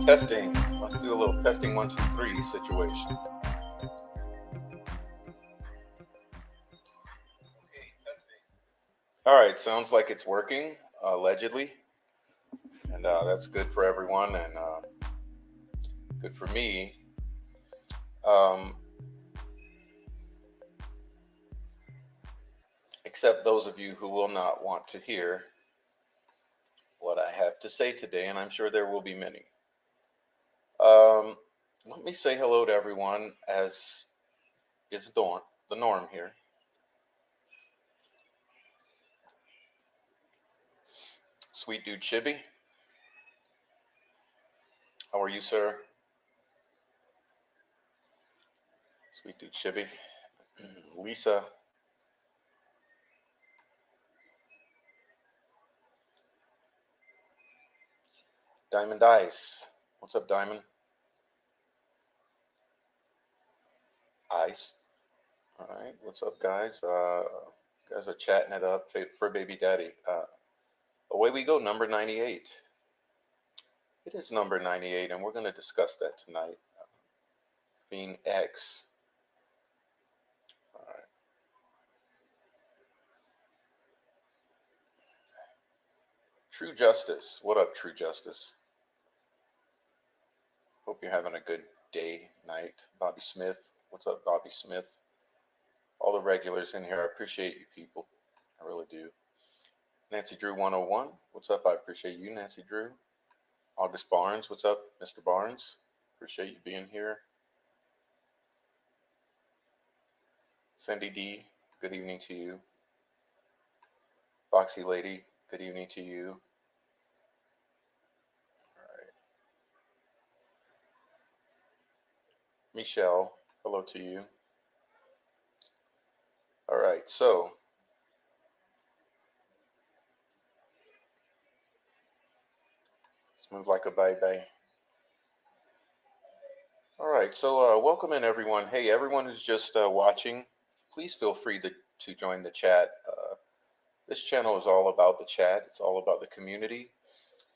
Testing. Let's do a little testing 1, 2, 3 situation. All right, sounds like it's working, allegedly, and that's good for everyone and good for me. Um, except those of you who will not want to hear what I have to say today, and I'm sure there will be many. Um, Let me say hello to everyone, as is the norm here. Sweet dude Chibi, how are you, sir? Sweet dude Chibi. Lisa. Diamond Ice. What's up, Diamond? Ice. All right. What's up, guys? Guys are chatting it up for baby daddy. Away we go. Number 98. It is number 98, and we're going to discuss that tonight. Fiend X. All right. True Justice. What up, True Justice? Hope you're having a good day, night. Bobby Smith. What's up, Bobby Smith? All the regulars in here. I appreciate you people. I really do. Nancy Drew 101. What's up? I appreciate you, Nancy Drew. August Barnes. What's up, Mr. Barnes? Appreciate you being here. Cindy D. Good evening to you. Foxy Lady. Good evening to you. All right. Michelle. Hello to you. All right. So let's move like a baby. All right, so welcome in everyone. Hey, everyone who's just watching, please feel free to join the chat. This channel is all about the chat. It's all about the community.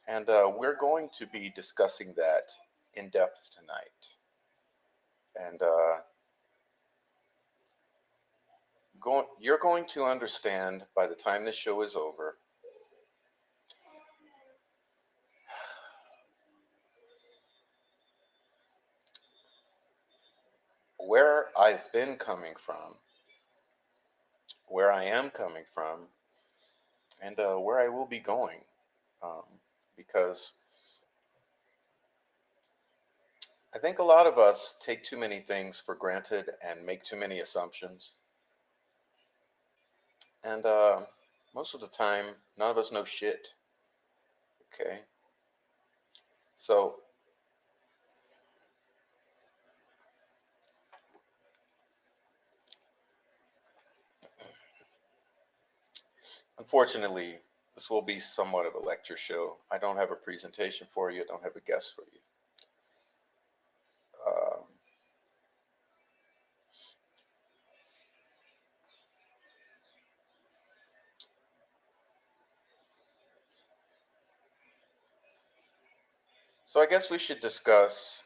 And we're going to be discussing that in depth tonight. And you're going to understand by the time this show is over where I've been coming from, where I am coming from, and where I will be going. Because I think a lot of us take too many things for granted and make too many assumptions. And most of the time, none of us know shit. Okay. So, unfortunately, this will be somewhat of a lecture show. I don't have a presentation for you, I don't have a guest for you. Um, so, I guess we should discuss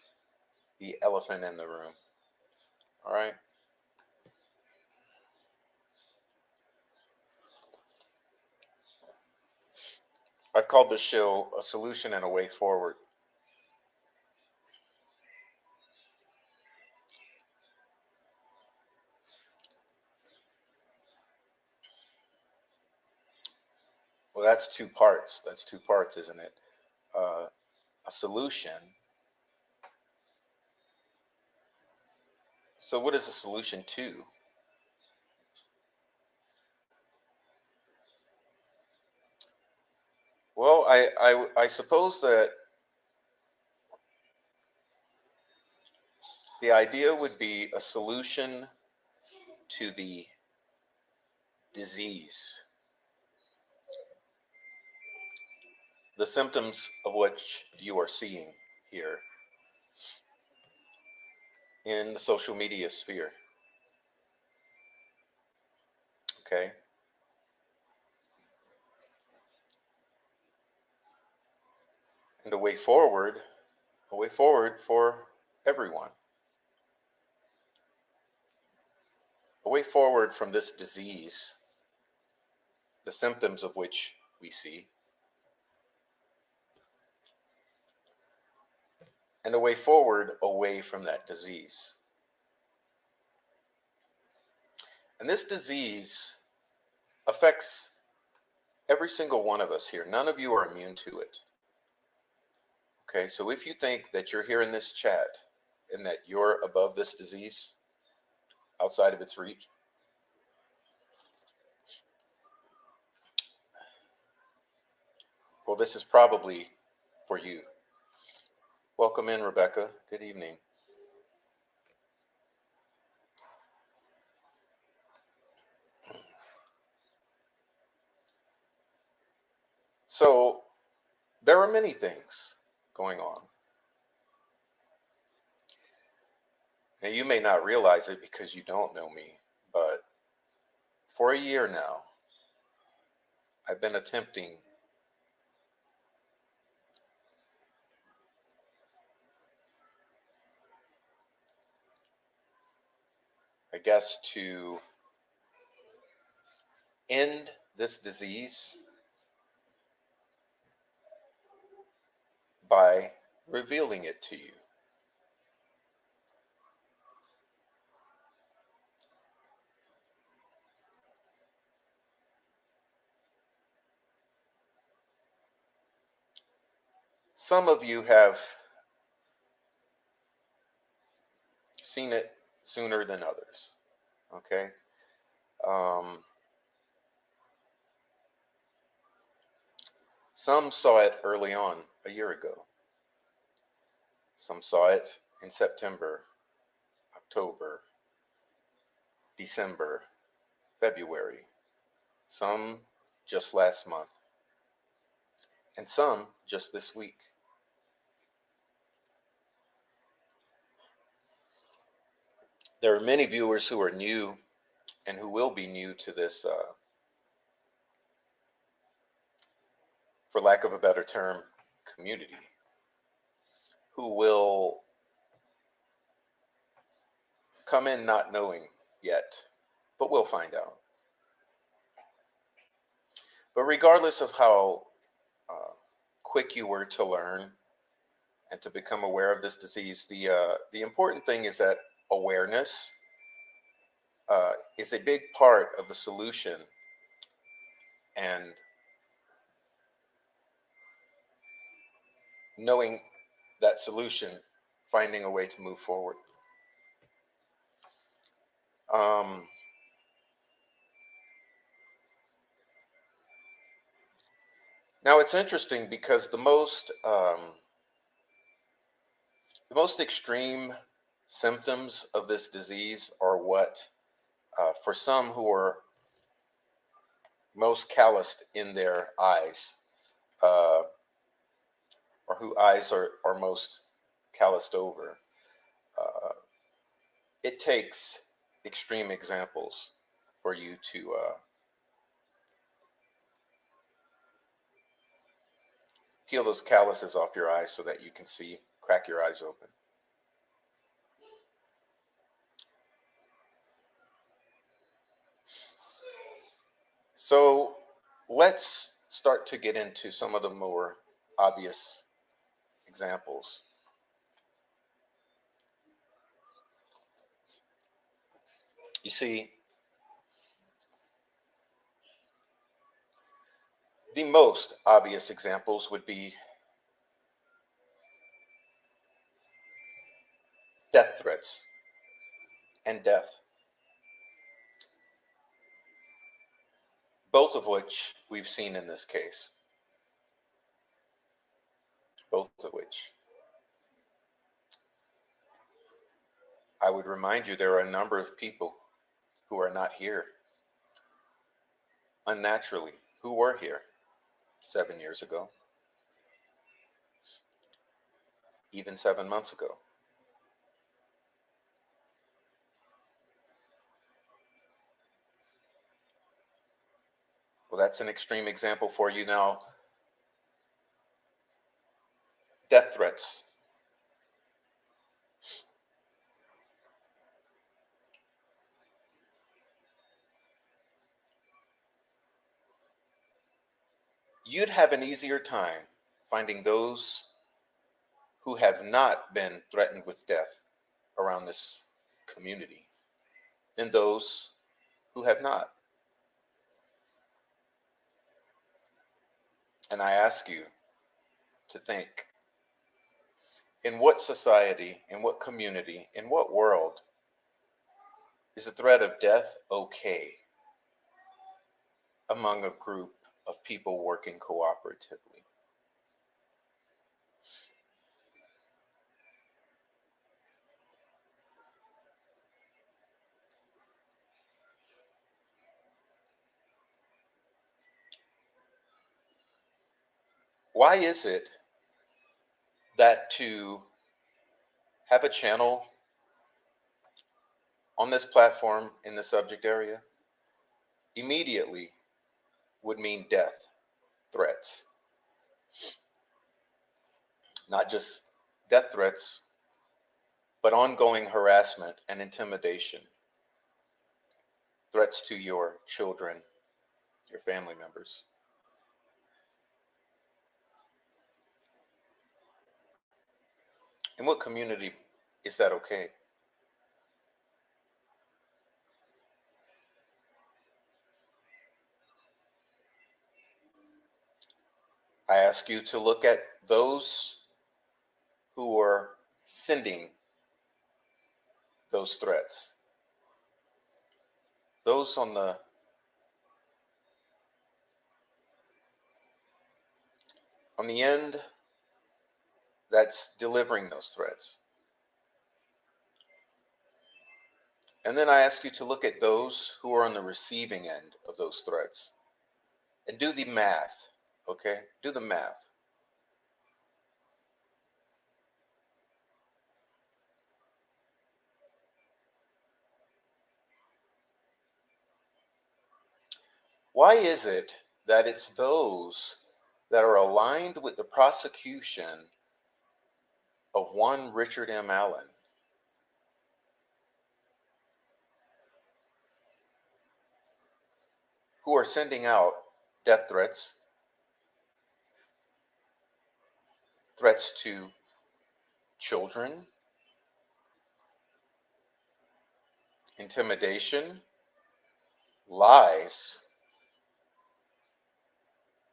the elephant in the room. All right. I've called this show A Solution and a Way Forward. Well, that's two parts. That's two parts, isn't it? A solution. So, what is a solution to? Well, I suppose that the idea would be a solution to the disease, the symptoms of which you are seeing here in the social media sphere. Okay. And a way forward a way forward for everyone, a way forward from this disease, the symptoms of which we see, and a way forward away from that disease. And this disease affects every single one of us here. None of you are immune to it. Okay, so if you think that you're here in this chat and that you're above this disease, outside of its reach, well, this is probably for you. Welcome in, Rebecca. Good evening. So there are many things going on. Now, you may not realize it because you don't know me, but for a year now, I've been attempting to end this disease by revealing it to you. Some of you have seen it sooner than others, okay? Some saw it early on, a year ago. Some saw it in September, October, December, February. Some just last month. And some just this week. There are many viewers who are new and who will be new to this, for lack of a better term, community, who will come in not knowing yet, but we'll find out. But regardless of how quick you were to learn and to become aware of this disease, the important thing is that awareness is a big part of the solution, and knowing that solution, finding a way to move forward. Now it's interesting because the most extreme symptoms of this disease are what, for some who are most calloused in their eyes, or whose eyes are most calloused over. It takes extreme examples for you to peel those calluses off your eyes so that you can see, crack your eyes open. So let's start to get into some of the more obvious examples. You see, the most obvious examples would be death threats and death, both of which we've seen in this case. Both of which. I would remind you there are a number of people who are not here unnaturally, who were here 7 years ago, even 7 months ago. Well, that's an extreme example for you now. Death threats. you'd have an easier time finding those who have not been threatened with death around this community than those who have not. And I ask you to think, in what society, in what community, in what world is the threat of death okay among a group of people working cooperatively? Why is it that to have a channel on this platform in the subject area immediately would mean death threats? Not just death threats, but ongoing harassment and intimidation, threats to your children, your family members. In what community is that okay? I ask you to look at those who are sending those threats. Those on the end that's delivering those threats. And then I ask you to look at those who are on the receiving end of those threats and do the math, okay? Do the math. Why is it that it's those that are aligned with the prosecution of one Richard M. Allen who are sending out death threats, threats to children, intimidation, lies,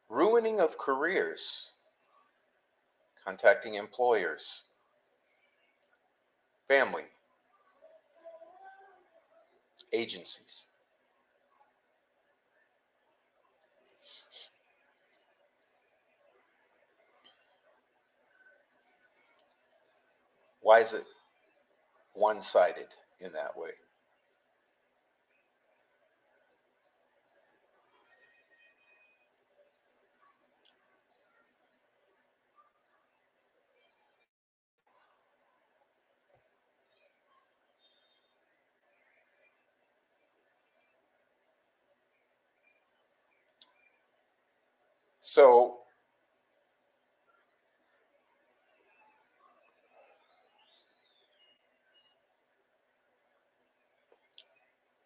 ruining of careers, contacting employers, family, agencies? Why is it one-sided in that way? So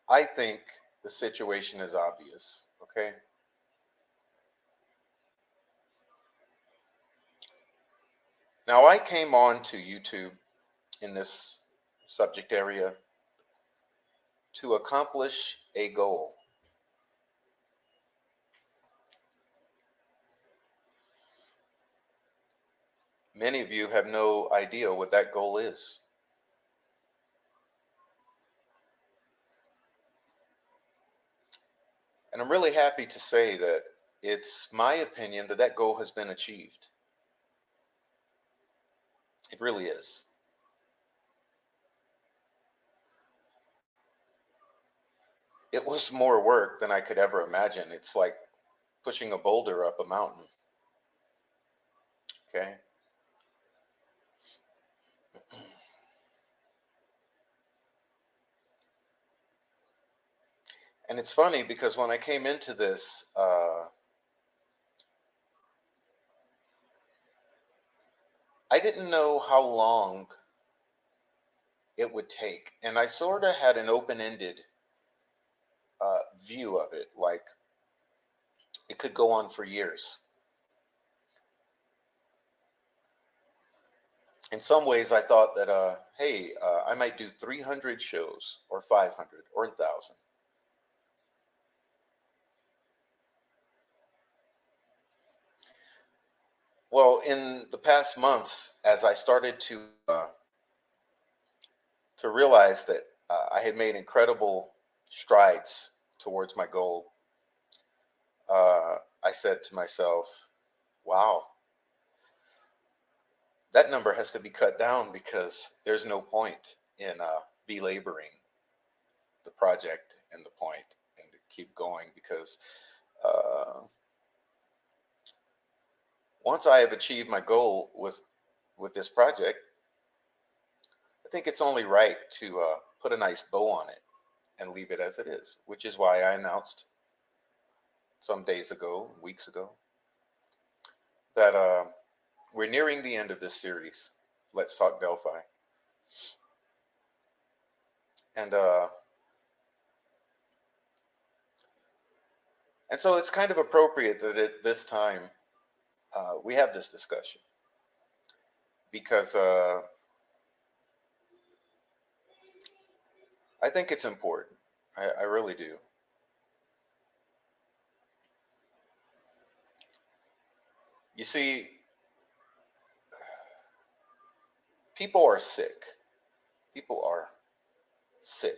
I think the situation is obvious, okay? Now, I came on to YouTube in this subject area to accomplish a goal. Many of you have no idea what that goal is. And I'm really happy to say that it's my opinion that that goal has been achieved. It really is. It was more work than I could ever imagine. It's like pushing a boulder up a mountain. Okay. And it's funny because when I came into this, I didn't know how long it would take. And I sort of had an open ended view of it. Like it could go on for years. in some ways, I thought that, hey, I might do 300 shows or 500 or 1,000. Well, in the past months, as I started to realize that I had made incredible strides towards my goal, I said to myself, wow, that number has to be cut down because there's no point in belaboring the project and the point and to keep going because uh, once I have achieved my goal with this project, I think it's only right to put a nice bow on it and leave it as it is, which is why I announced some days ago, weeks ago, that we're nearing the end of this series. Let's Talk Delphi, and and so it's kind of appropriate that at this time we have this discussion because I think it's important. I really do. You see, people are sick. People are sick.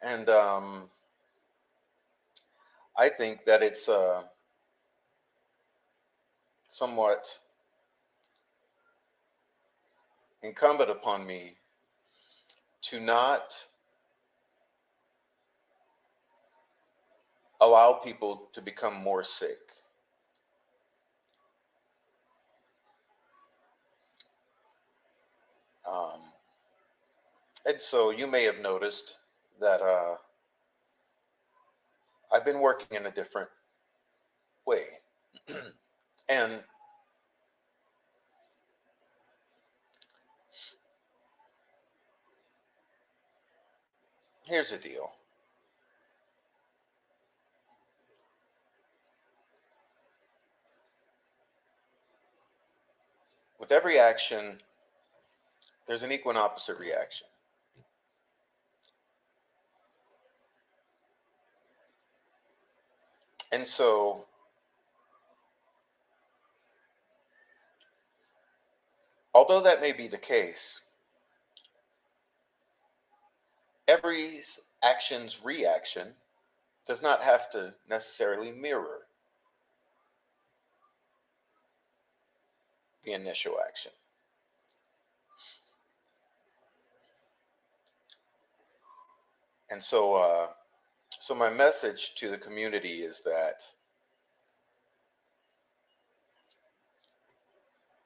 And I think that it's somewhat incumbent upon me to not allow people to become more sick. Um, and so you may have noticed that I've been working in a different way. And here's the deal. With every action, there's an equal and opposite reaction. And so although that may be the case, every action's reaction does not have to necessarily mirror the initial action. And so my message to the community is that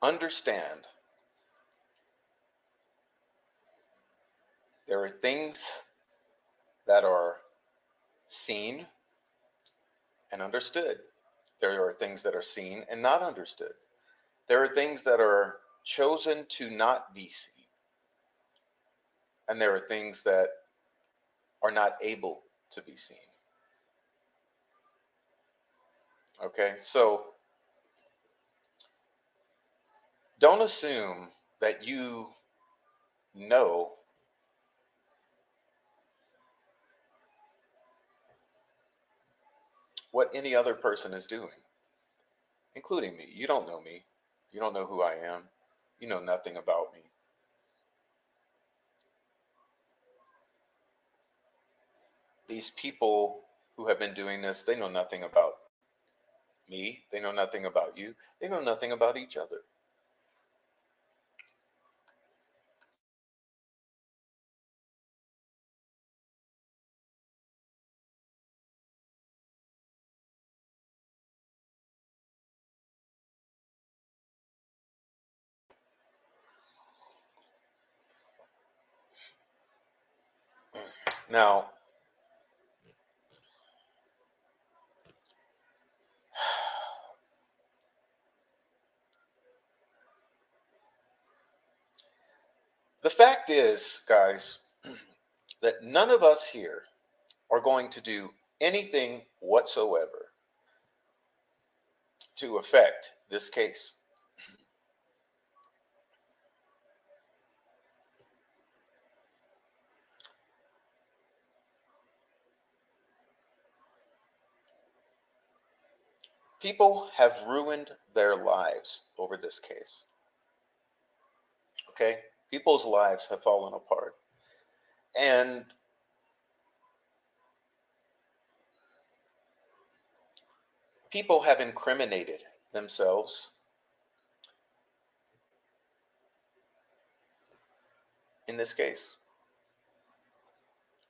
understand there are things that are seen and understood. There are things that are seen and not understood. There are things that are chosen to not be seen. And there are things that are not able to be seen. Okay, so don't assume that you know what any other person is doing, including me. You don't know me. You don't know who I am. You know nothing about me. These people who have been doing this, they know nothing about me. They know nothing about you. They know nothing about each other. Now, the fact is, guys, that none of us here are going to do anything whatsoever to affect this case. People have ruined their lives over this case. Okay? People's lives have fallen apart. And people have incriminated themselves in this case,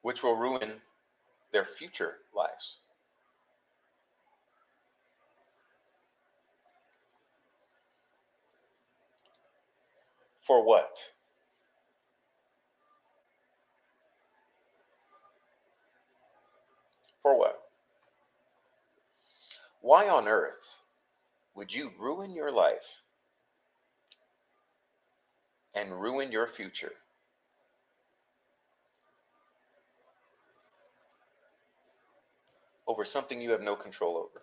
which will ruin their future lives. For what? For what? Why on earth would you ruin your life and ruin your future over something you have no control over?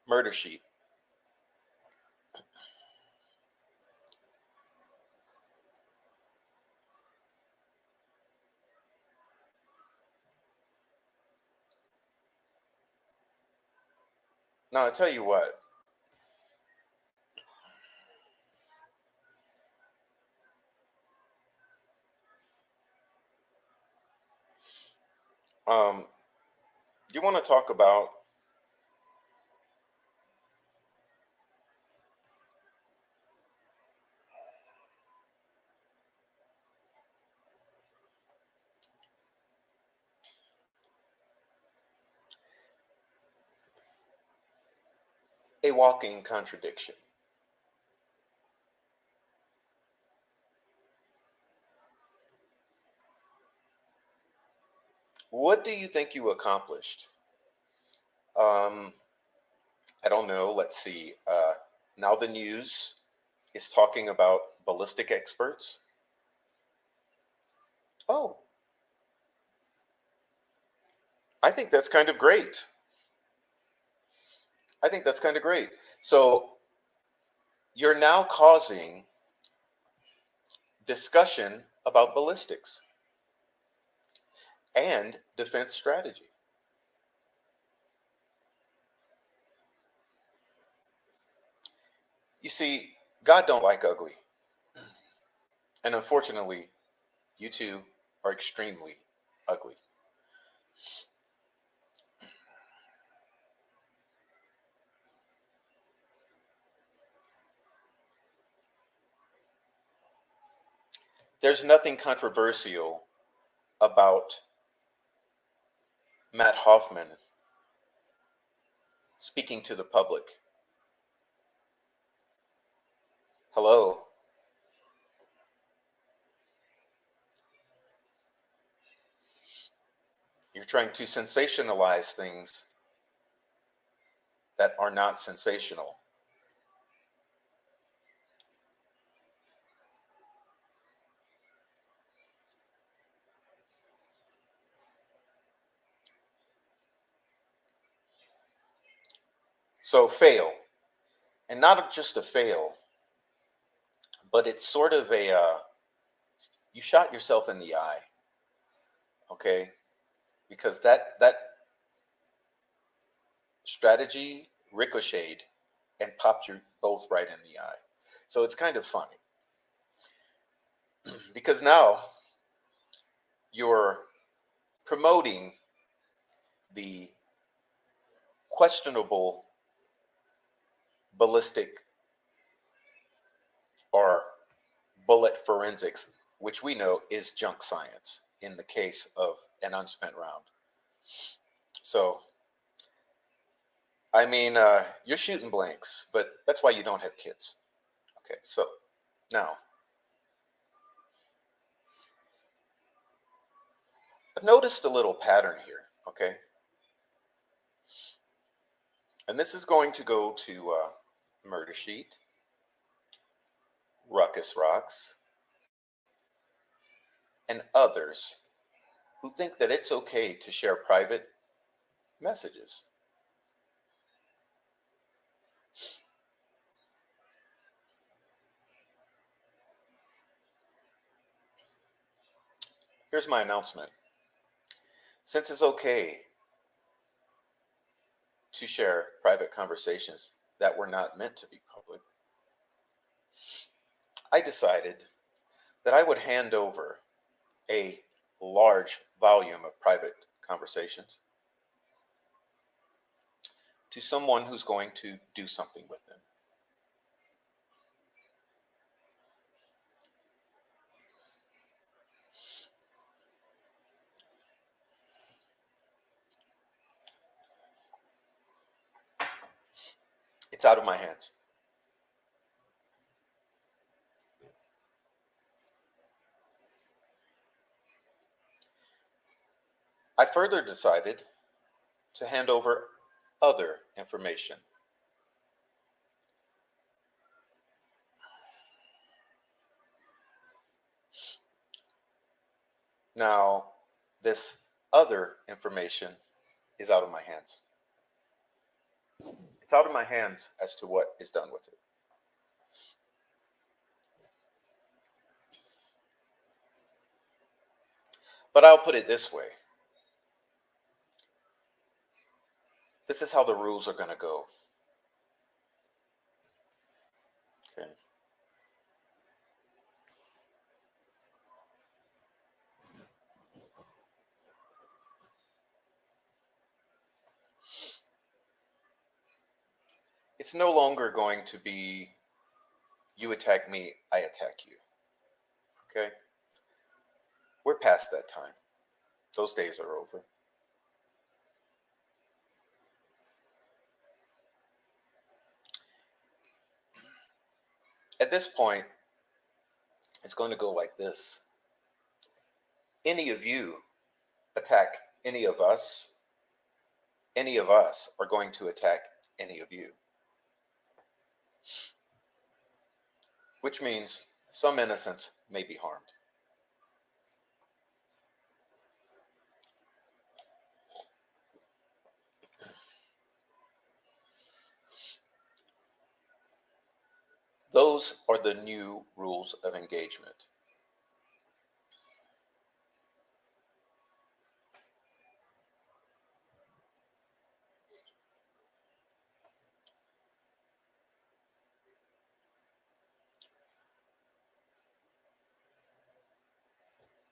Murder sheet. Now, I tell you what, um, you want to talk about a walking contradiction. What do you think you accomplished? Um, I don't know. Let's see. Now the news is talking about ballistic experts. Oh, I think that's kind of great. I think that's kind of great. So you're now causing discussion about ballistics and defense strategy. You see, God don't like ugly. And unfortunately, you two are extremely ugly. There's nothing controversial about Matt Hoffman speaking to the public. Hello. You're trying to sensationalize things that are not sensational. So fail, and not just a fail, but it's sort of a you shot yourself in the eye, okay? Because that strategy ricocheted and popped you both right in the eye. So it's kind of funny because now you're promoting the questionable ballistic or bullet forensics, which we know is junk science in the case of an unspent round. So I mean, you're shooting blanks, but that's why you don't have kids. Okay, so now I've noticed a little pattern here, okay? And this is going to go to Murder Sheet, Ruckus Rocks, and others who think that it's okay to share private messages. Here's my announcement. Since it's okay to share private conversations that were not meant to be public, I decided that I would hand over a large volume of private conversations to someone who's going to do something with them. It's out of my hands. I further decided to hand over other information. Now, this other information is out of my hands. It's out of my hands as to what is done with it. But I'll put it this way. This is how the rules are going to go. Okay. It's no longer going to be you attack me, I attack you. Okay? We're past that time. Those days are over. At this point, it's going to go like this. Any of you attack any of us are going to attack any of you. Which means some innocents may be harmed. Those are the new rules of engagement.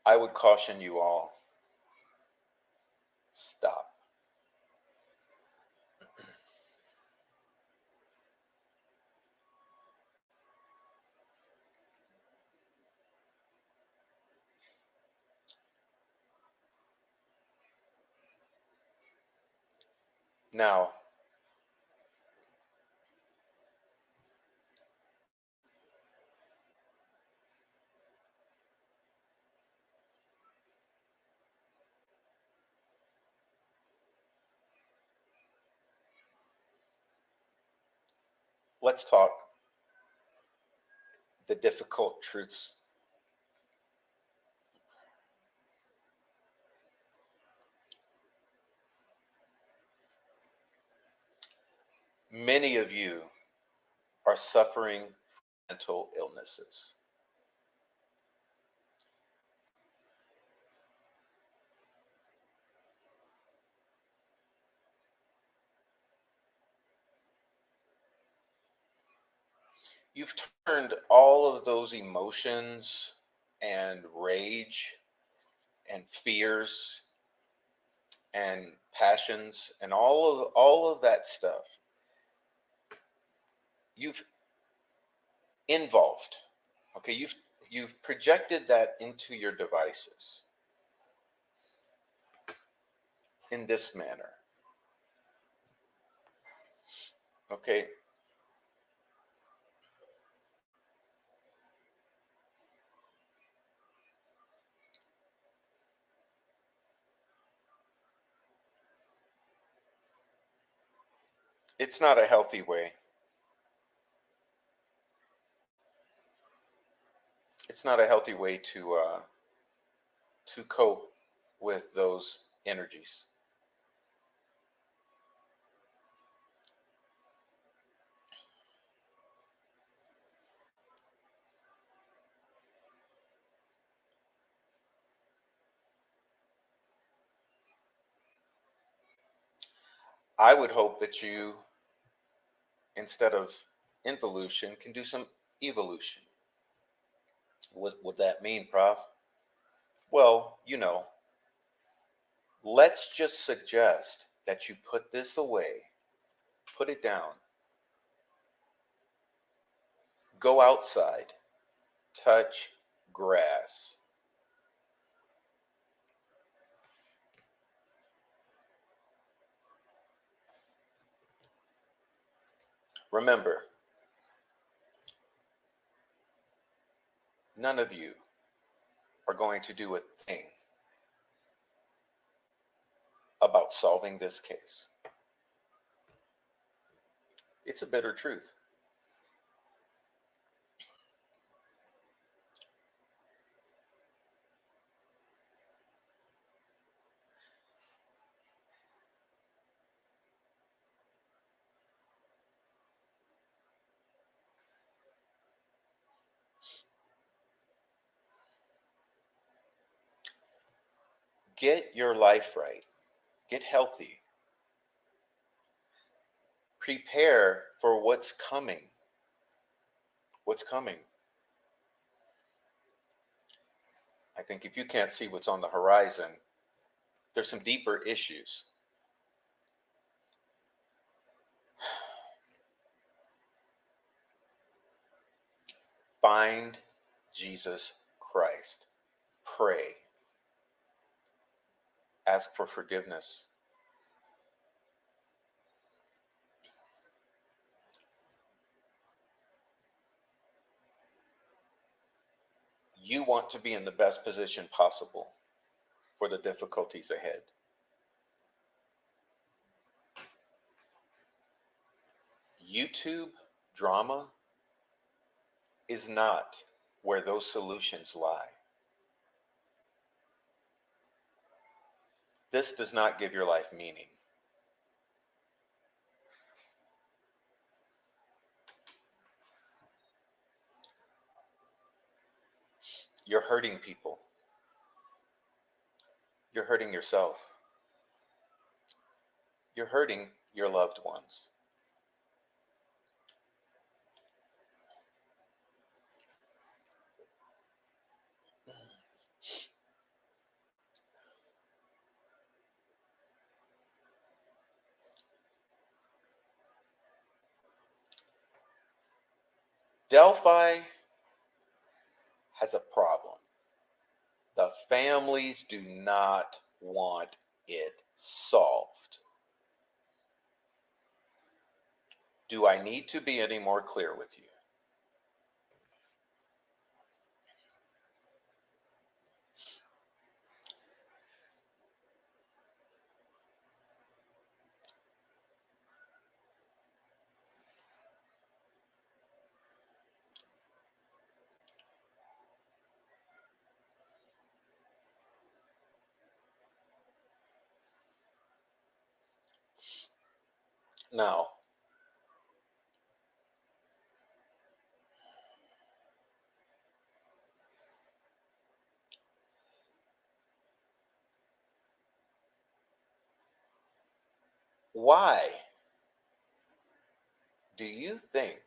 I would caution you all, stop. Now, let's talk the difficult truths. Many of you are suffering from mental illnesses. You've turned all of those emotions and rage and fears and passions and all of that stuff. You've involved. Okay, you've projected that into your devices in this manner. Okay. It's not a healthy way. It's not a healthy way to cope with those energies. I would hope that you, instead of involution, can do some evolution. What would that mean, Prof? Well, let's just suggest that you put this away, put it down, go outside, touch grass. Remember, none of you are going to do a thing about solving this case. It's a bitter truth. Get your life right, get healthy, prepare for what's coming. What's coming? I think if you can't see what's on the horizon, there's some deeper issues. Find Jesus Christ. Pray. Ask for forgiveness. You want to be in the best position possible for the difficulties ahead. YouTube drama is not where those solutions lie. This does not give your life meaning. You're hurting people. You're hurting yourself. You're hurting your loved ones. Delphi has a problem. The families do not want it solved. Do I need to be any more clear with you? Now, why do you think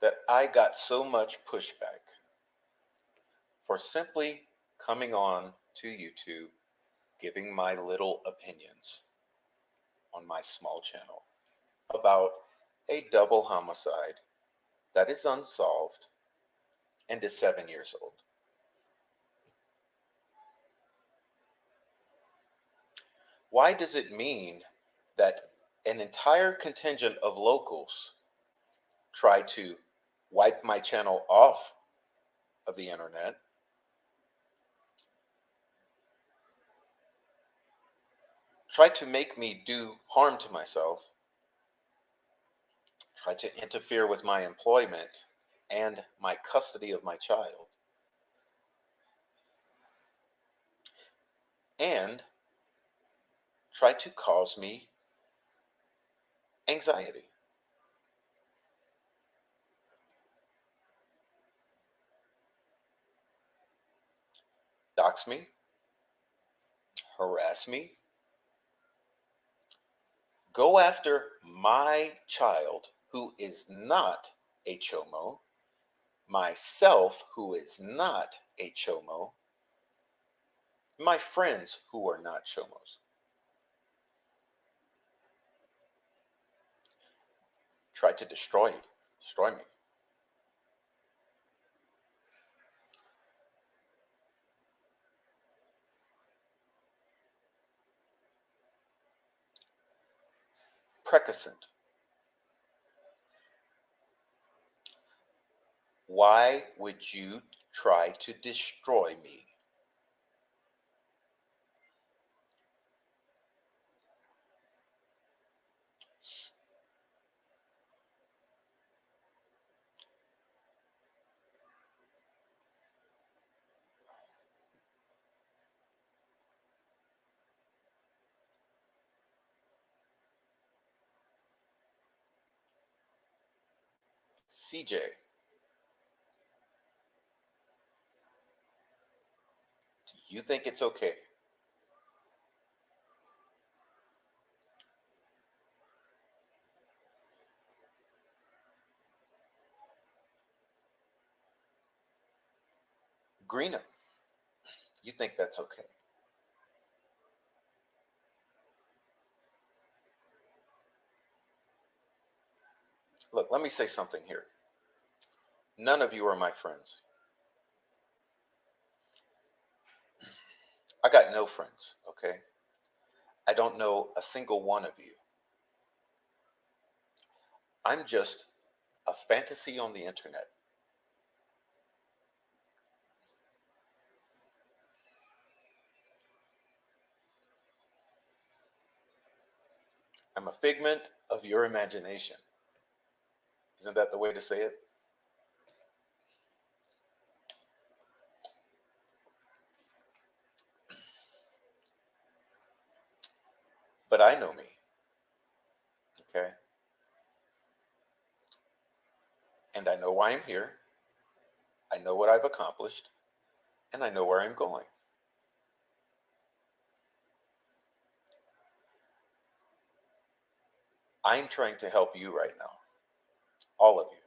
that I got so much pushback for simply coming on to YouTube, giving my little opinions on my small channel about a double homicide that is unsolved and is 7 years old? Why does it mean that an entire contingent of locals try to wipe my channel off of the internet, try to make me do harm to myself, try to interfere with my employment and my custody of my child, and try to cause me anxiety? Dox me, harass me, go after my child who is not a chomo, myself who is not a chomo, my friends who are not chomos. Try to destroy me. Precascent. Why would you try to destroy me? CJ, do you think it's okay? Greena, you think that's okay? Look, let me say something here. None of you are my friends. I got no friends, okay? I don't know a single one of you. I'm just a fantasy on the internet. I'm a figment of your imagination. Isn't that the way to say it? But I know me, okay? And I know why I'm here. I know what I've accomplished, and I know where I'm going. I'm trying to help you right now. All of you.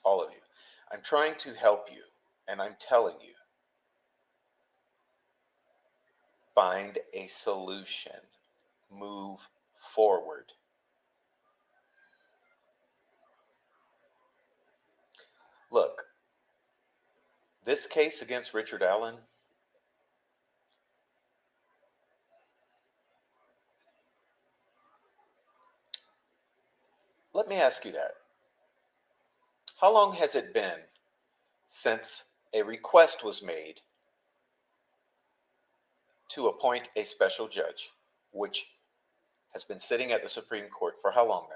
All of you. I'm trying to help you, and I'm telling you, find a solution. Move forward. Look, this case against Richard Allen, let me ask you that. How long has it been since a request was made to appoint a special judge, which has been sitting at the Supreme Court for how long now?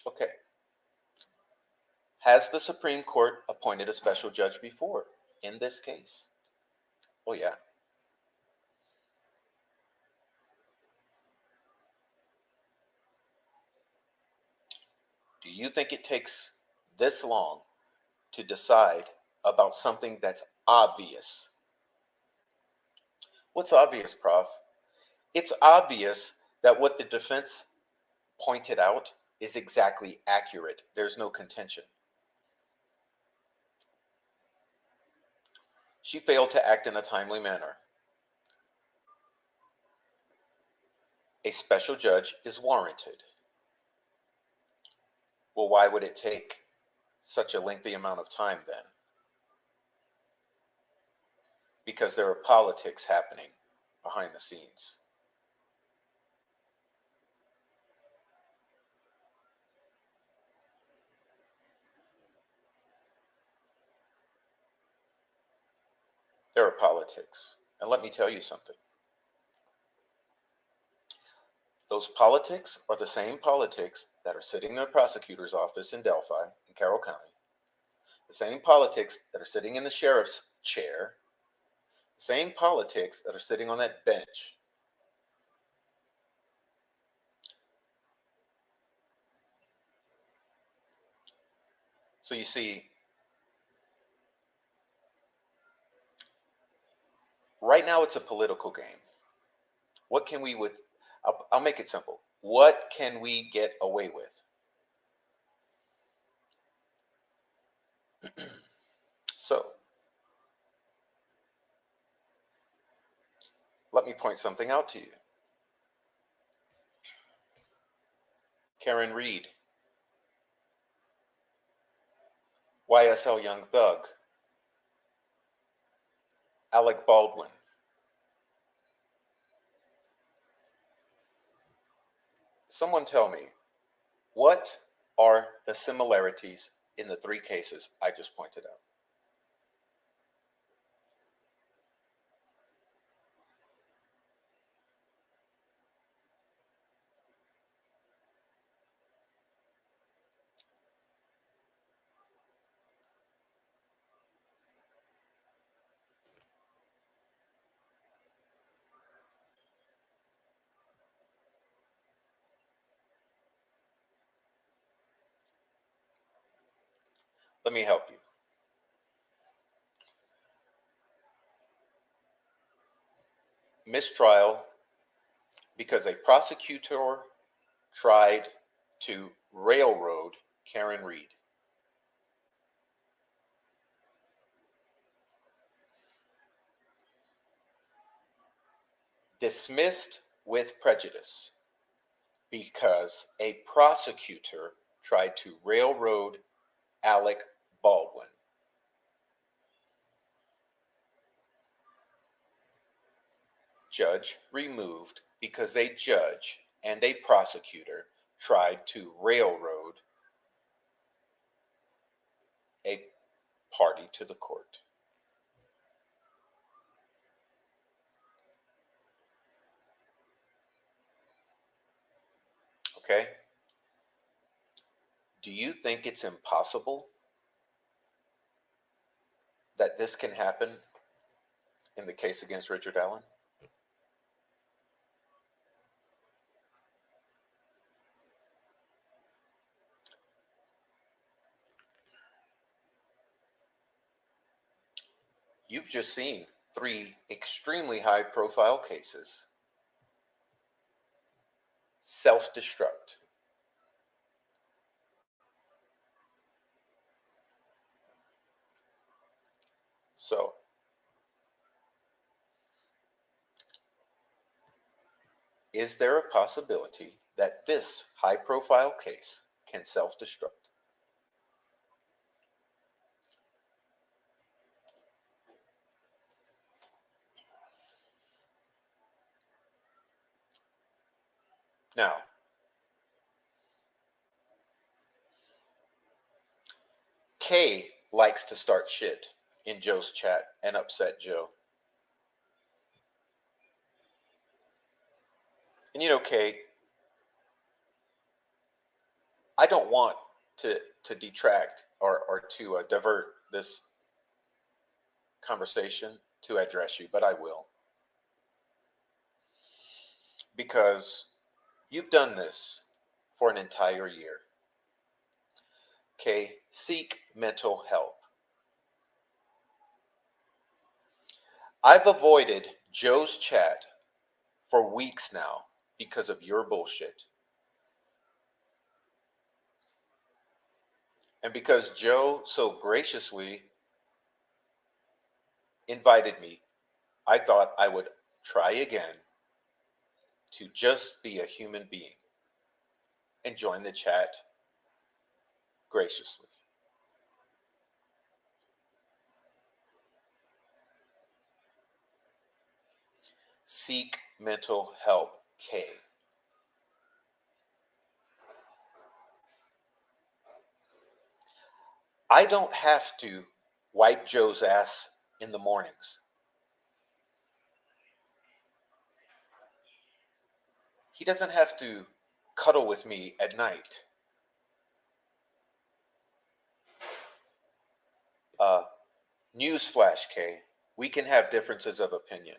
Okay. Has the Supreme Court appointed a special judge before in this case? Oh, yeah. Do you think it takes this long to decide about something that's obvious? What's obvious, Prof? It's obvious that what the defense pointed out is exactly accurate. There's no contention. She failed to act in a timely manner. A special judge is warranted. Well, why would it take such a lengthy amount of time then? Because there are politics happening behind the scenes. There are politics. And let me tell you something. Those politics are the same politics that are sitting in the prosecutor's office in Delphi, in Carroll County. The same politics that are sitting in the sheriff's chair. The same politics that are sitting on that bench. So you see, right now it's a political game. What can we with, I'll make it simple. What can we get away with? So, let me point something out to you. Karen Reed, YSL Young Thug, Alec Baldwin. Someone tell me, what are the similarities in the three cases I just pointed out? Let me help you. Mistrial because a prosecutor tried to railroad Karen Reed. Dismissed with prejudice because a prosecutor tried to railroad Alec Baldwin. Judge removed because a judge and a prosecutor tried to railroad a party to the court. Okay? Do you think it's impossible that this can happen in the case against Richard Allen? You've just seen three extremely high profile cases self-destruct. So, is there a possibility that this high profile case can self-destruct? Now, Kay likes to start shit in Joe's chat and upset Joe. And you know, Kay, I don't want to detract or to divert this conversation to address you, but I will. Because you've done this for an entire year. Okay, seek mental help. I've avoided Joe's chat for weeks now because of your bullshit. And because Joe so graciously invited me, I thought I would try again to just be a human being and join the chat graciously. Seek mental help, K. I don't have to wipe Joe's ass in the mornings. He doesn't have to cuddle with me at night. Newsflash, K. We can have differences of opinion.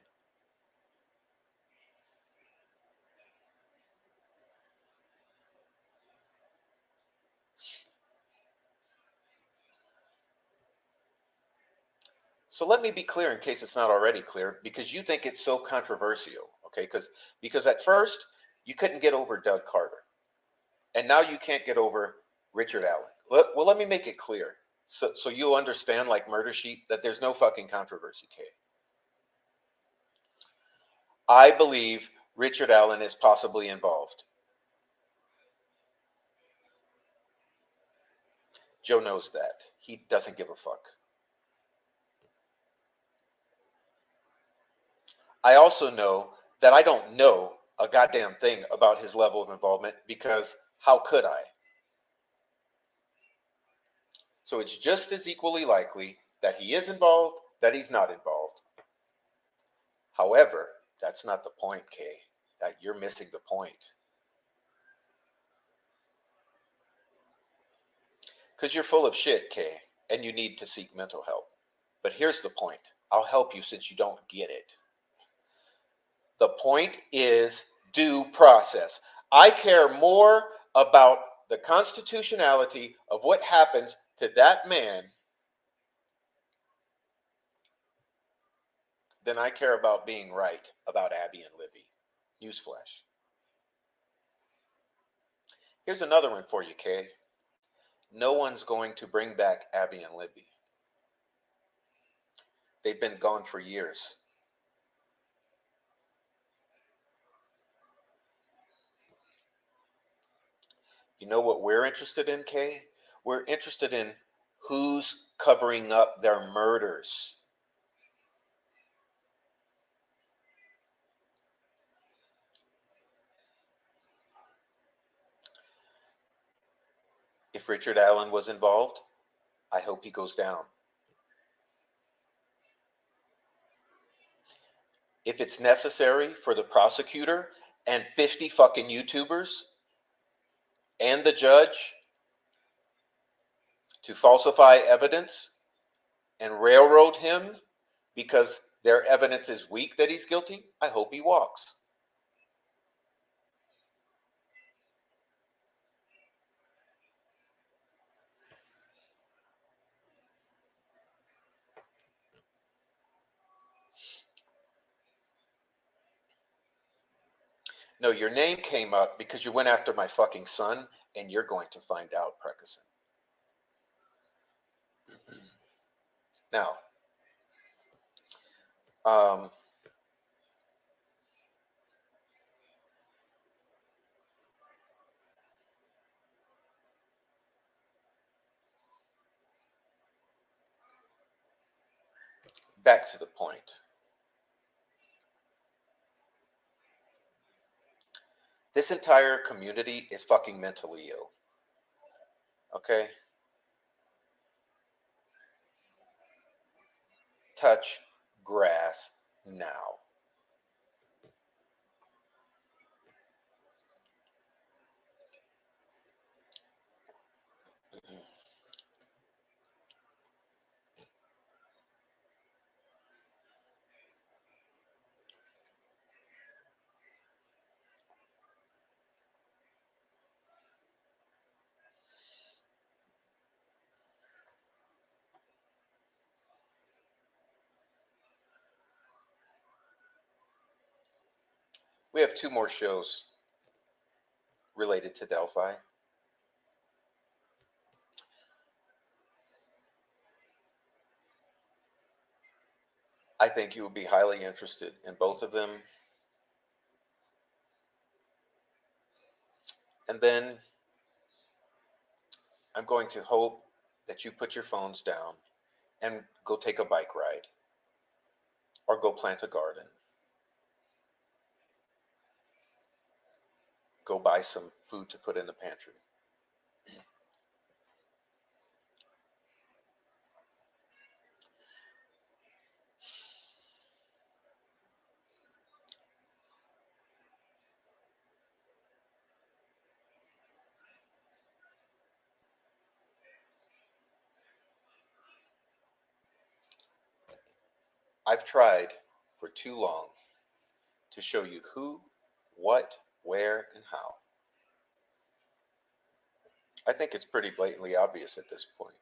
So let me be clear in case it's not already clear, because you think it's so controversial, okay? Because at first you couldn't get over Doug Carter, and now you can't get over Richard Allen. Well, let me make it clear, so you'll understand, like Murder Sheet, that there's no fucking controversy, Kay. I believe Richard Allen is possibly involved. Joe knows that. He doesn't give a fuck. I also know that I don't know a goddamn thing about his level of involvement, because how could I? So it's just as equally likely that he is involved, that he's not involved. However, that's not the point, Kay. That you're missing the point. Because you're full of shit, Kay, and you need to seek mental help. But here's the point. I'll help you since you don't get it. The point is due process. I care more about the constitutionality of what happens to that man than I care about being right about Abby and Libby. Newsflash. Here's another one for you, Kay. No one's going to bring back Abby and Libby. They've been gone for years. You know what we're interested in, Kay? We're interested in who's covering up their murders. If Richard Allen was involved, I hope he goes down. If it's necessary for the prosecutor and 50 fucking YouTubers and the judge to falsify evidence and railroad him because their evidence is weak that he's guilty, I hope he walks. No, your name came up because you went after my fucking son, and you're going to find out, Precison. Now, back to the point. This entire community is fucking mentally ill. Okay? Touch grass now. We have 2 more shows related to Delphi. I think you would be highly interested in both of them. And then I'm going to hope that you put your phones down and go take a bike ride or go plant a garden. Go buy some food to put in the pantry. I've tried for too long to show you who, what, where, and how. I think it's pretty blatantly obvious at this point.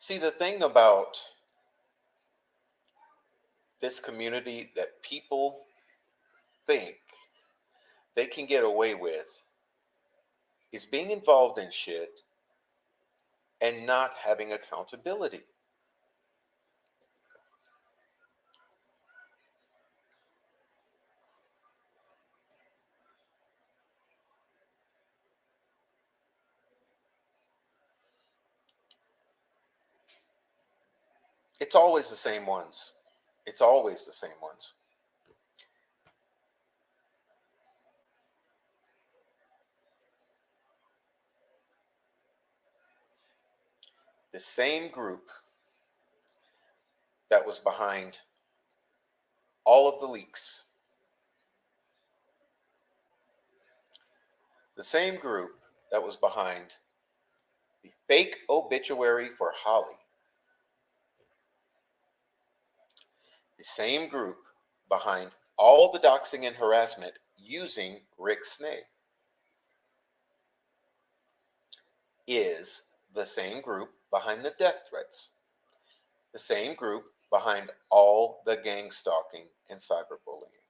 See, the thing about this community that people think they can get away with is being involved in shit and not having accountability. It's always the same ones. It's always the same ones. The same group that was behind all of the leaks. The same group that was behind the fake obituary for Holly. The same group behind all the doxing and harassment using Rick Snay is the same group behind the death threats. The same group behind all the gang stalking and cyberbullying.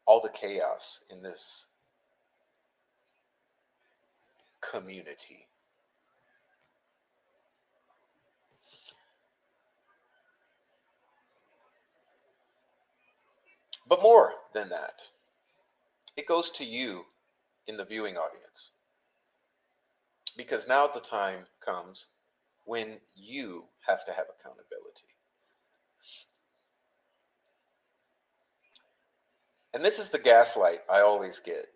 All the chaos in this community. But more than that, it goes to you in the viewing audience. Because now the time comes when you have to have accountability. And this is the gaslight I always get.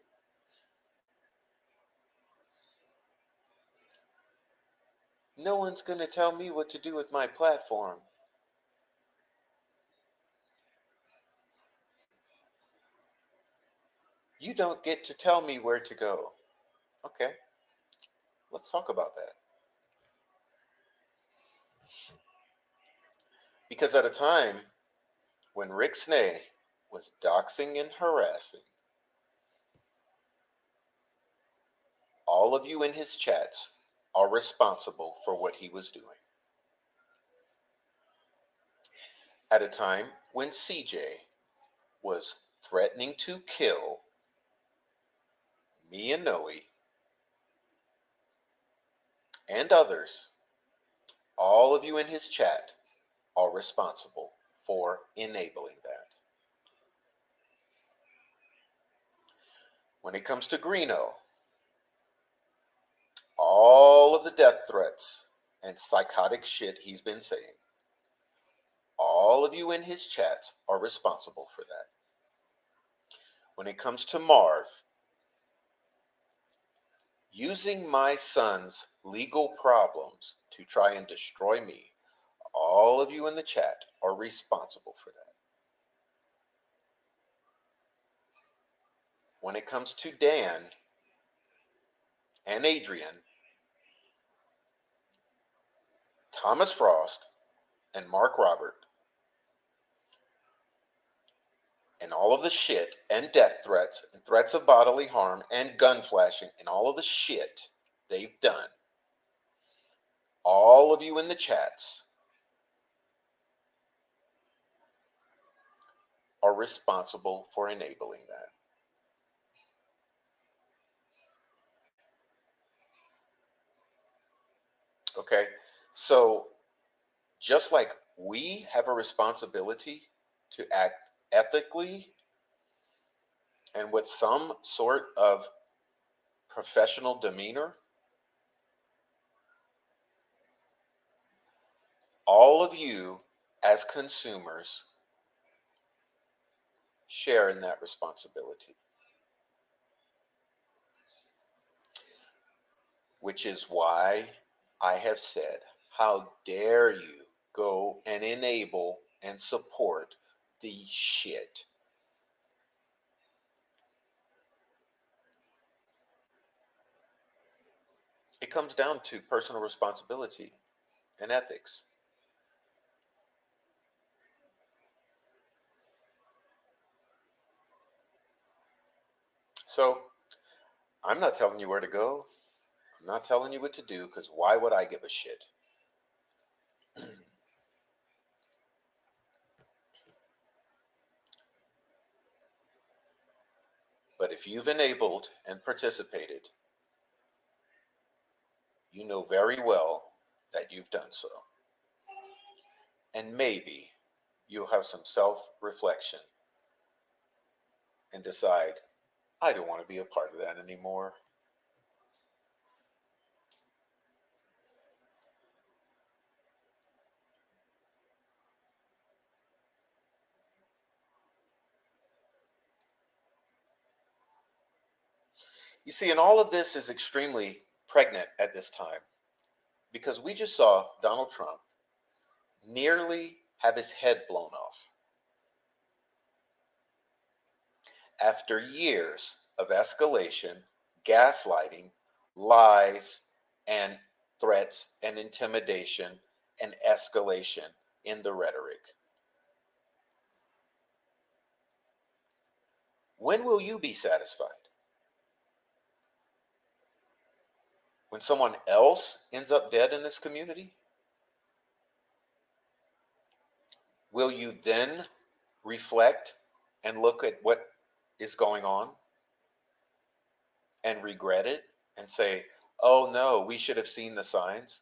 No one's going to tell me what to do with my platform. You don't get to tell me where to go. Okay, let's talk about that. Because at a time when Rick Snay was doxing and harassing all of you in his chats are responsible for what he was doing. At a time when CJ was threatening to kill me and Noe and others, all of you in his chat are responsible for enabling that. When it comes to Greeno, all of the death threats and psychotic shit he's been saying, all of you in his chats are responsible for that. When it comes to Marv, using my son's legal problems to try and destroy me, all of you in the chat are responsible for that. When it comes to Dan and Adrian, Thomas Frost and Mark Robert and all of the shit and death threats and threats of bodily harm and gun flashing and all of the shit they've done, all of you in the chats are responsible for enabling that. Okay? So, just like we have a responsibility to act ethically and with some sort of professional demeanor, all of you as consumers share in that responsibility. Which is why I have said, how dare you go and enable and support the shit. It comes down to personal responsibility and ethics. So, I'm not telling you where to go. I'm not telling you what to do, because why would I give a shit? But if you've enabled and participated, you know very well that you've done so. And maybe you'll have some self-reflection and decide, I don't want to be a part of that anymore. You see, and all of this is extremely pregnant at this time because we just saw Donald Trump nearly have his head blown off after years of escalation, gaslighting, lies, and threats and intimidation and escalation in the rhetoric. When will you be satisfied? When someone else ends up dead in this community? Will you then reflect and look at what is going on and regret it and say, oh no, we should have seen the signs?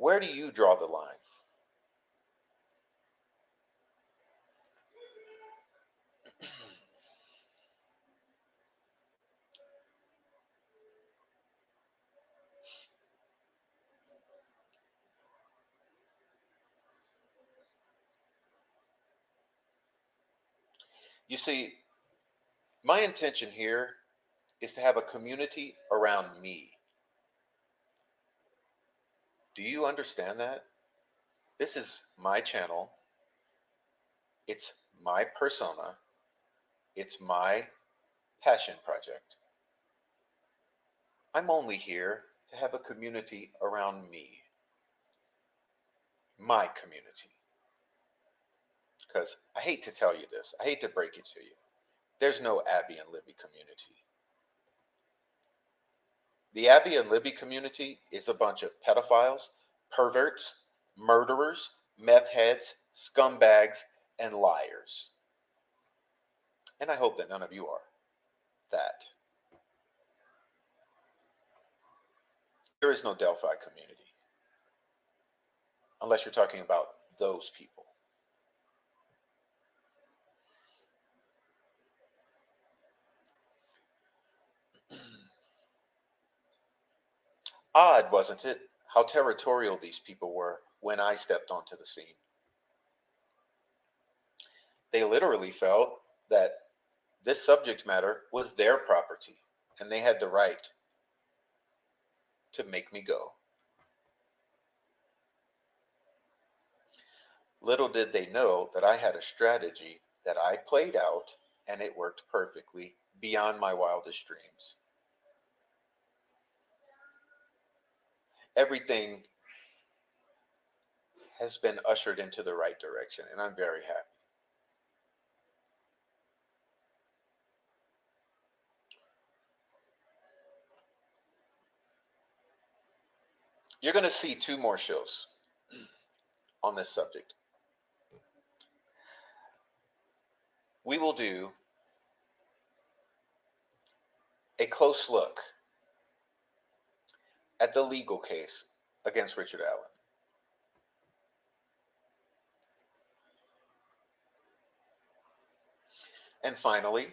Where do you draw the line? You see, my intention here is to have a community around me. Do you understand that? This is my channel. It's my persona. It's my passion project. I'm only here to have a community around me. My community. Because I hate to tell you this. I hate to break it to you. There's no Abby and Libby community. The Abby and Libby community is a bunch of pedophiles, perverts, murderers, meth heads, scumbags, and liars. And I hope that none of you are that. There is no Delphi community. Unless you're talking about those people. Odd, wasn't it, how territorial these people were when I stepped onto the scene? They literally felt that this subject matter was their property and they had the right to make me go. Little did they know that I had a strategy that I played out and it worked perfectly beyond my wildest dreams. Everything has been ushered into the right direction, and I'm very happy. You're going to see two more shows on this subject. We will do a close look at the legal case against Richard Allen. And finally,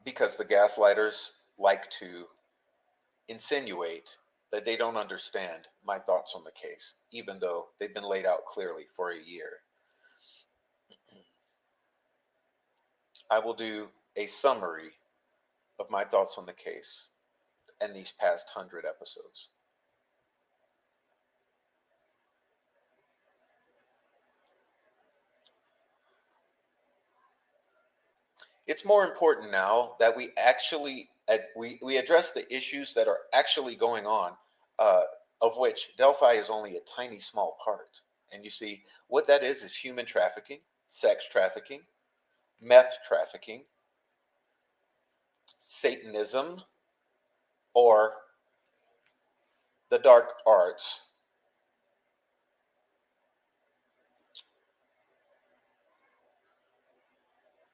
because the gaslighters like to insinuate that they don't understand my thoughts on the case, even though they've been laid out clearly for a year, I will do a summary of my thoughts on the case and these past 100 episodes. It's more important now that we actually we address the issues that are actually going on, uh, of which Delphi is only a tiny small part. And you see, what that is human trafficking, sex trafficking, meth trafficking, Satanism, or the dark arts.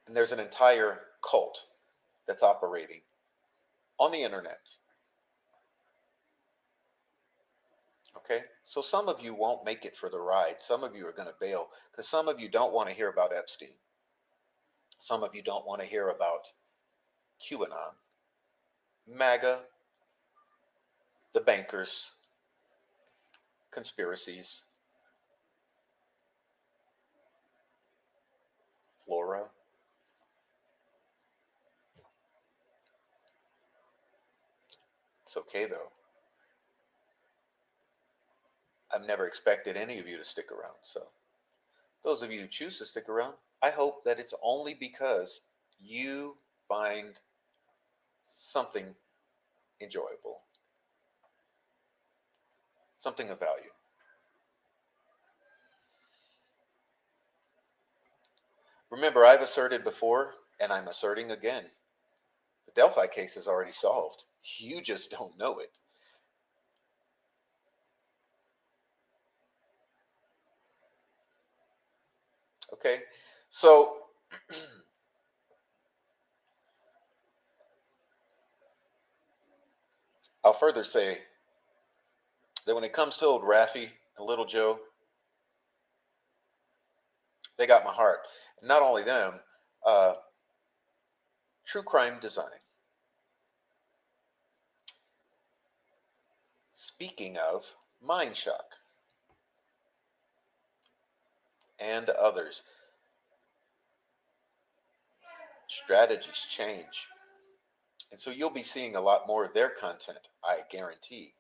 And there's an entire cult that's operating on the internet. Okay, so some of you won't make it for the ride. Some of you are going to bail because some of you don't want to hear about Epstein. Some of you don't want to hear about QAnon, MAGA, the bankers, conspiracies, Flora. It's okay though. I've never expected any of you to stick around. So, those of you who choose to stick around, I hope that it's only because you find something enjoyable, something of value. Remember, I've asserted before, and I'm asserting again, the Delphi case is already solved. You just don't know it. Okay, so I'll further say that when it comes to old Raffy and Little Joe, they got my heart. And not only them, uh, True Crime Design. Speaking of Mind Shock and others, strategies change. And so you'll be seeing a lot more of their content, I guarantee.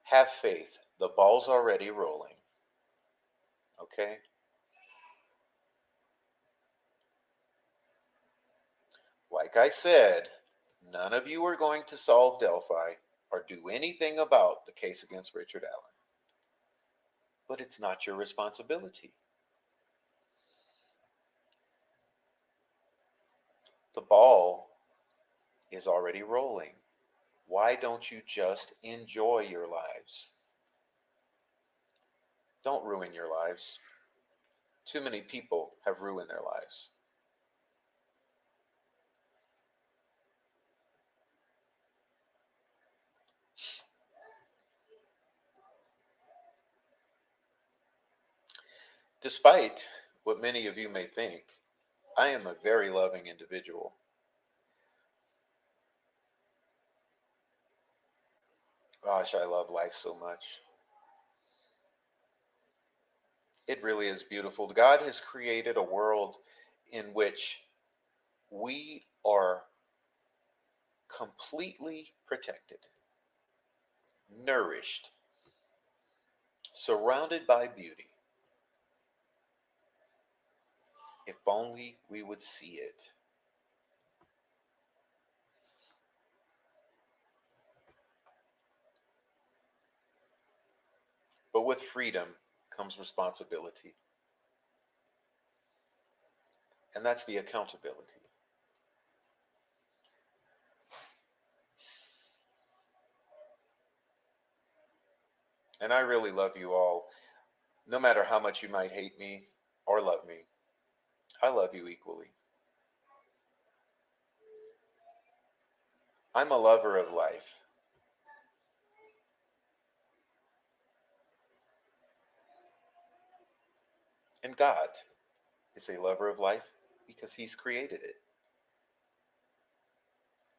Have faith. The ball's already rolling. Okay? Like I said, none of you are going to solve Delphi or do anything about the case against Richard Allen. But it's not your responsibility. The ball is already rolling. Why don't you just enjoy your lives? Don't ruin your lives. Too many people have ruined their lives. Despite what many of you may think, I am a very loving individual. Gosh, I love life so much. It really is beautiful. God has created a world in which we are completely protected, nourished, surrounded by beauty. If only we would see it. But with freedom comes responsibility, and that's the accountability. And I really love you all. No matter how much you might hate me or love me, I love you equally. I'm a lover of life. And God is a lover of life because He's created it.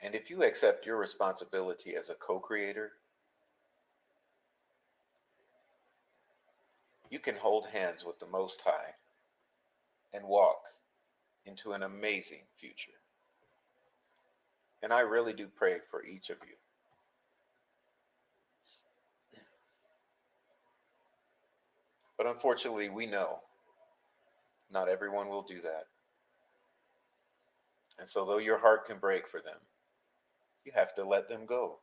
And if you accept your responsibility as a co creator, you can hold hands with the Most High and walk into an amazing future. And I really do pray for each of you. But unfortunately, we know not everyone will do that. And so, though your heart can break for them, you have to let them go.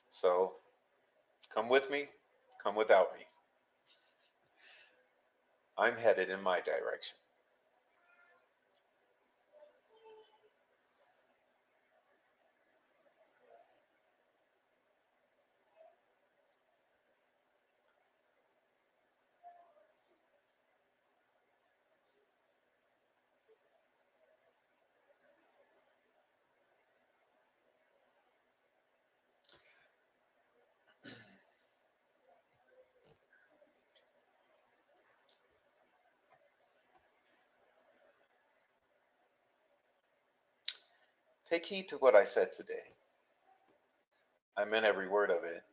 So, come with me, come without me. I'm headed in my direction. Take heed to what I said today. I meant every word of it.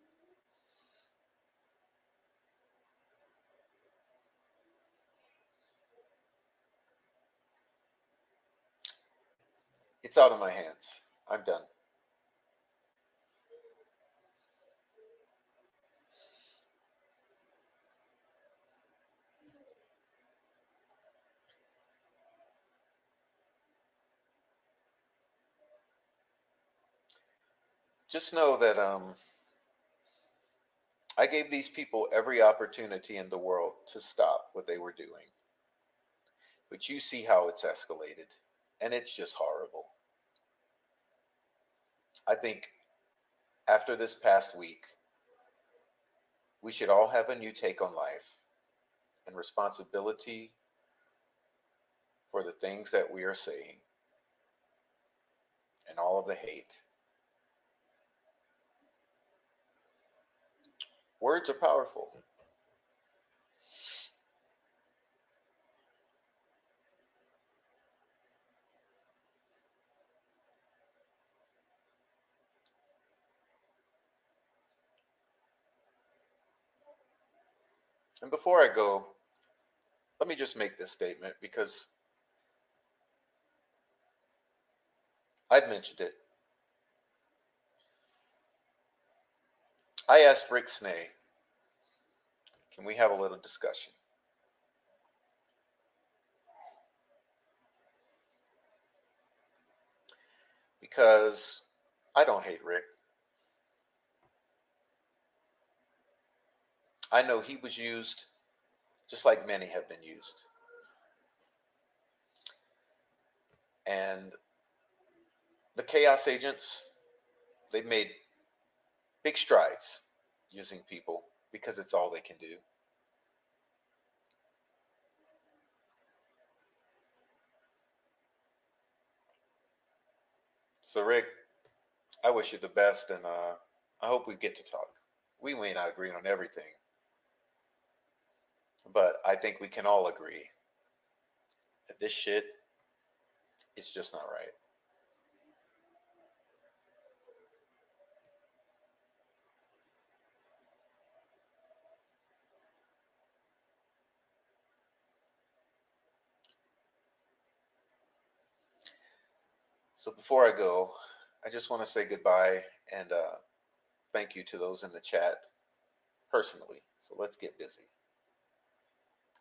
It's out of my hands. I'm done. Just know that I gave these people every opportunity in the world to stop what they were doing. But you see how it's escalated, and it's just horrible. I think after this past week, we should all have a new take on life and responsibility for the things that we are saying and all of the hate. Words are powerful. And before I go, let me just make this statement because I've mentioned it. I asked Rick Snay, can we have a little discussion? Because I don't hate Rick. I know he was used just like many have been used. And the chaos agents, they've made big strides using people because it's all they can do. So, Rick, I wish you the best, and I hope we get to talk. We may not agree on everything, but I think we can all agree that this shit is just not right. So before I go, I just want to say goodbye and thank you to those in the chat personally. So let's get busy.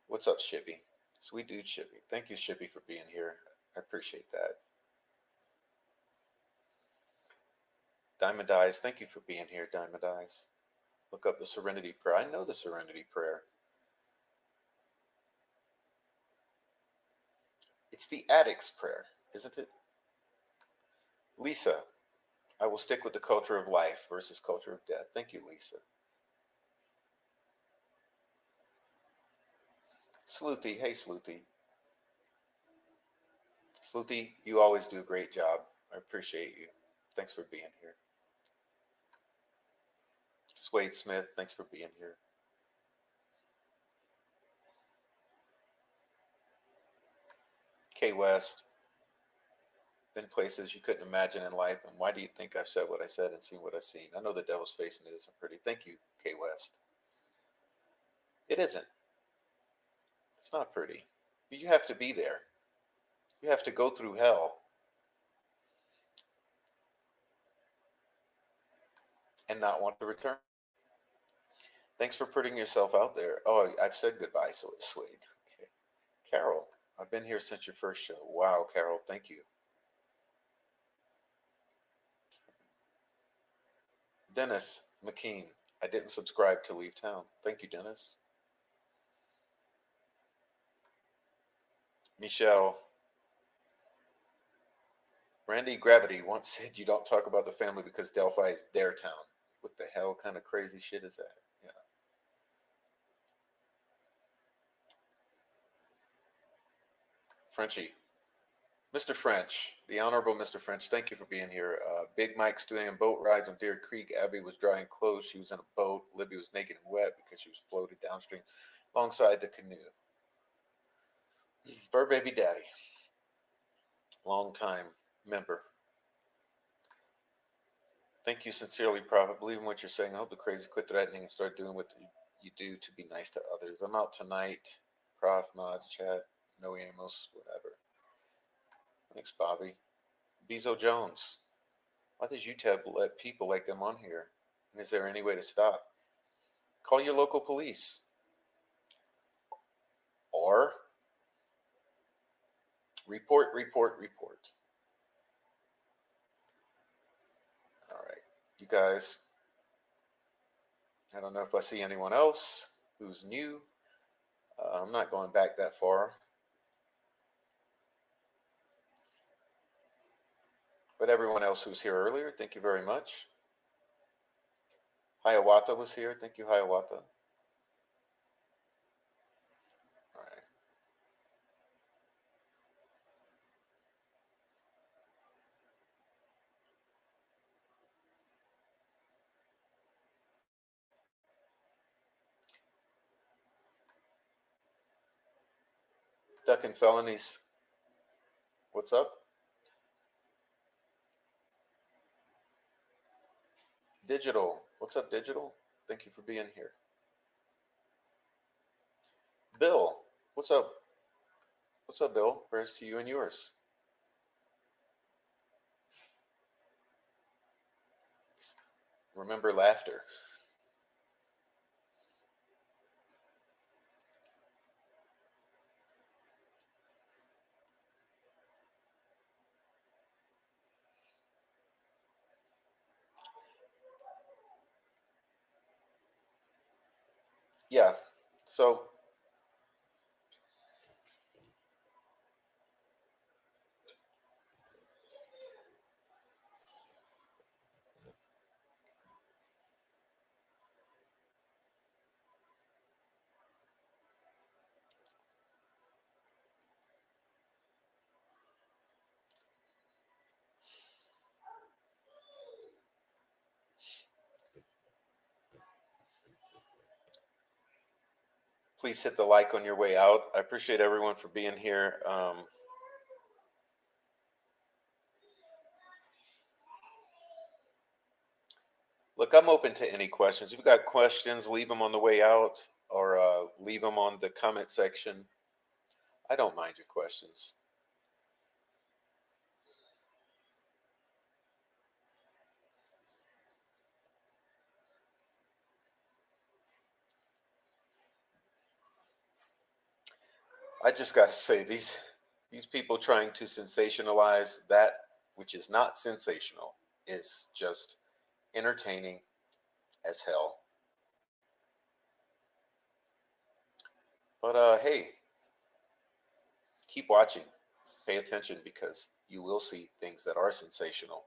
What's up, Shippy? Sweet dude, Shippy. Thank you, Shippy, for being here. I appreciate that. Diamond Eyes, thank you for being here, Diamond Eyes. Look up the Serenity Prayer. I know the Serenity Prayer. It's the addict's prayer, isn't it? Lisa, I will stick with the culture of life versus culture of death. Thank you, Lisa. Sleuty, hey Sleuty. Sleuty, you always do a great job. I appreciate you. Thanks for being here. Swade Smith, thanks for being here. K West, been places you couldn't imagine in life, and why do you think I've said what I said and seen what I've seen? I know the devil's face and it isn't pretty. Thank you, K West. It isn't. It's not pretty. You have to be there. You have to go through hell and not want to return. Thanks for putting yourself out there. Oh, I've said goodbye, so it's sweet. Okay. Carol, I've been here since your first show. Wow, Carol, thank you. Dennis McKean, I didn't subscribe to leave town. Thank you, Dennis. Michelle, Randy Gravity once said you don't talk about the family because Delphi is their town. What the hell kind of crazy shit is that? Yeah. Frenchie, Mr. French, the Honorable Mr. French, thank you for being here. Big Mike's doing boat rides on Deer Creek. Abby was drying clothes. She was in a boat. Libby was naked and wet because she was floated downstream alongside the canoe. Fur Baby Daddy, long time member. Thank you sincerely, Prophet. Believe in what you're saying. I hope the crazy quit threatening and start doing what you do to be nice to others. I'm out tonight. Prof, mods, chat, no amos, whatever. Thanks, Bobby. Bezo Jones. Why does UTEB let people like them on here? And is there any way to stop? Call your local police. Or report. All right. You guys, I don't know if I see anyone else who's new. I'm not going back that far. But everyone else who's here earlier, thank you very much. Hiawatha was here. Thank you, Hiawatha. All right. Duck and Felonies, what's up? Digital, what's up, Digital? Thank you for being here. Bill, what's up? What's up, Bill? Prayers to you and yours. Remember laughter. Yeah, so please hit the like on your way out. I appreciate everyone for being here. Look, I'm open to any questions. If you've got questions, leave them on the way out or leave them on the comment section. I don't mind your questions. I just got to say these people trying to sensationalize that which is not sensational is just entertaining as hell. But hey, keep watching. Pay attention because you will see things that are sensational.